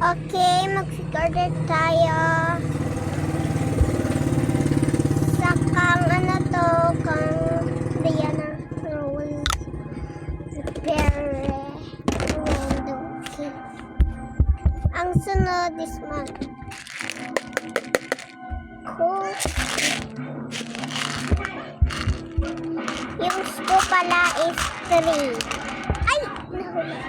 Okay, mag-order tayo. Sa kang ano to, kang Diana Rose Pere Rondo. Okay. Ang sunod this month. Cool. Yung scoop pala is 3. Ay! Nahuli.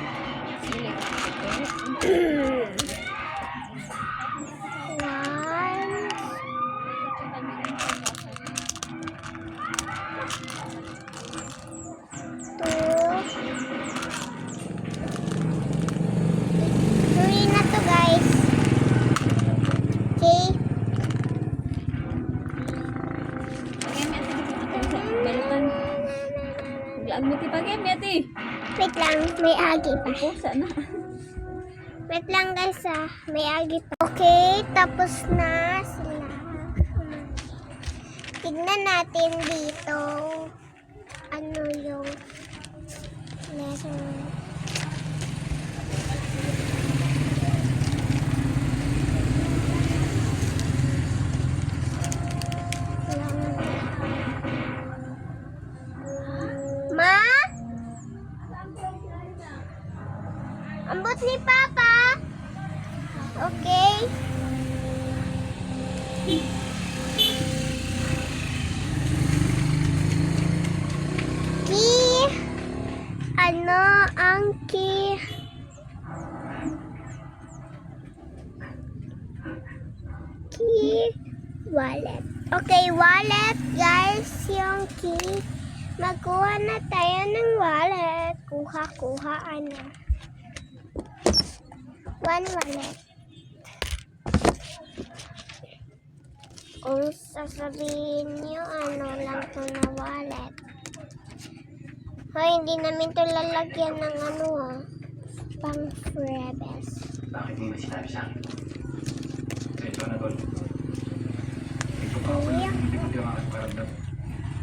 Three na to, guys. Okay. Wait lang, may agi pa. Wait lang, guys, may agi pa. Okay, tapos na sila. Tignan natin dito. Ano yung letter. Ma? Ambot ni Papa? Okay. Key. Ano ang key? Key. Wallet. Okay, wallet, guys. Yung key. Magkuha na tayo ng wallet. Kuha, ano. One wallet. Kung sasabihin nyo, ano lang to na wallet. Hoy, hindi namin to lalagyan ng ano pang freebes. Bakit hindi mo sinabi sa akin? Ito na tol.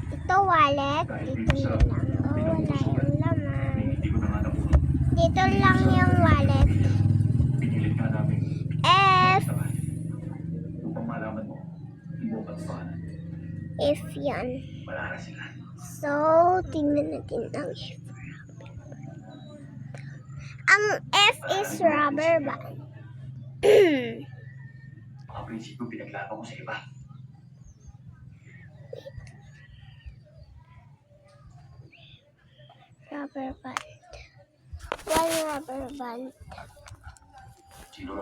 Ito wallet. Dito na lang. Oh, wala yung laman. Dito lang yung wallet. Pinilit ka namin. F. Upang malaman mo, hindi mo pagpapanan. F yan. Wala na sila. So, tingnan natin ang F. Ang F is rubber band. Mga prinsipyo pinaglaban ko sa iba. Rubber band. One rubber band.